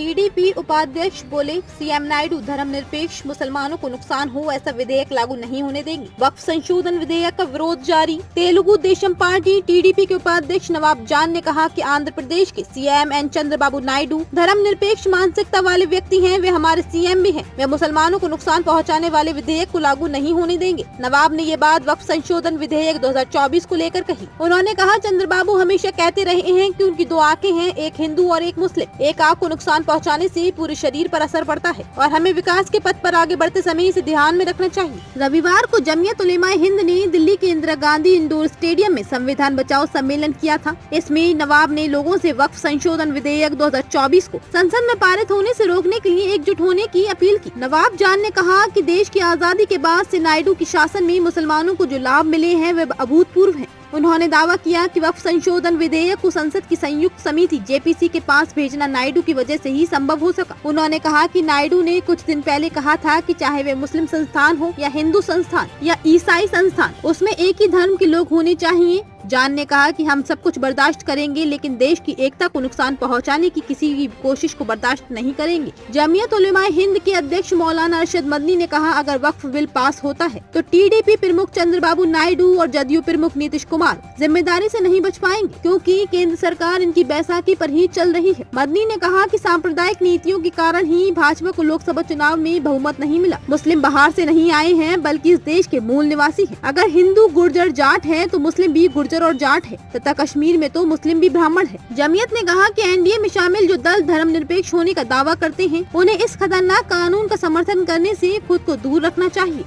TDP उपाध्यक्ष बोले, CM Naidu धर्मनिरपेक्ष मुसलमानों को नुकसान हो ऐसा विधेयक लागू नहीं होने देंगे। वक्फ संशोधन विधेयक का विरोध जारी। तेलुगु देशम पार्टी टीडीपी के उपाध्यक्ष नवाब जान ने कहा कि आंध्र प्रदेश के सीएम एन चंद्रबाबू नायडू धर्मनिरपेक्ष मानसिकता वाले व्यक्ति हैं। वे हमारे सीएम भी हैं। वे मुसलमानों को नुकसान पहुँचाने वाले विधेयक को लागू नहीं होने देंगे। नवाब ने ये बात वक्फ संशोधन विधेयक 2024 को लेकर कही। उन्होंने कहा, चंद्रबाबू हमेशा कहते रहे हैं कि उनकी दो आंखें हैं, एक हिंदू और एक मुस्लिम। एक आंख को नुकसान पहुंचाने से पूरे शरीर पर असर पड़ता है और हमें विकास के पथ पर आगे बढ़ते समय इसे ध्यान में रखना चाहिए। रविवार को जमीयत उलेमाए हिंद ने दिल्ली के इंदिरा गांधी इंडोर स्टेडियम में संविधान बचाओ सम्मेलन किया था। इसमें नवाब ने लोगों से वक्फ संशोधन विधेयक 2024 को संसद में पारित होने से रोकने के लिए एकजुट होने की अपील की। नवाब जान ने कहा कि देश की आजादी के बाद से नायडू के शासन में मुसलमानों को जो लाभ मिले हैं वे अभूतपूर्व हैं। उन्होंने दावा किया कि वक्फ संशोधन विधेयक को संसद की संयुक्त समिति जेपीसी के पास भेजना नायडू की वजह से ही संभव हो सका। उन्होंने कहा कि नायडू ने कुछ दिन पहले कहा था कि चाहे वे मुस्लिम संस्थान हो या हिंदू संस्थान या ईसाई संस्थान, उसमें एक ही धर्म के लोग होने चाहिए। जान ने कहा कि हम सब कुछ बर्दाश्त करेंगे लेकिन देश की एकता को नुकसान पहुंचाने की किसी भी कोशिश को बर्दाश्त नहीं करेंगे। जमीयत उलेमाए हिंद के अध्यक्ष मौलाना अरशद मदनी ने कहा, अगर वक्फ बिल पास होता है तो टीडीपी प्रमुख चंद्रबाबू नायडू और जदयू प्रमुख नीतीश कुमार जिम्मेदारी से नहीं बच पाएंगे क्योंकि केंद्र सरकार इनकी बैसाखी पर ही चल रही है। मदनी ने कहा कि सांप्रदायिक नीतियों के कारण ही भाजपा को लोकसभा चुनाव में बहुमत नहीं मिला। मुस्लिम बाहर से नहीं आए हैं बल्कि इस देश के मूल निवासी हैं। अगर हिंदू गुर्जर जाट है तो मुस्लिम भी गुर्जर और जाट है तथा कश्मीर में तो मुस्लिम भी ब्राह्मण है। जमीयत ने कहा कि एनडीए में शामिल जो दल धर्मनिरपेक्ष होने का दावा करते हैं उन्हें इस खतरनाक कानून का समर्थन करने से खुद को दूर रखना चाहिए।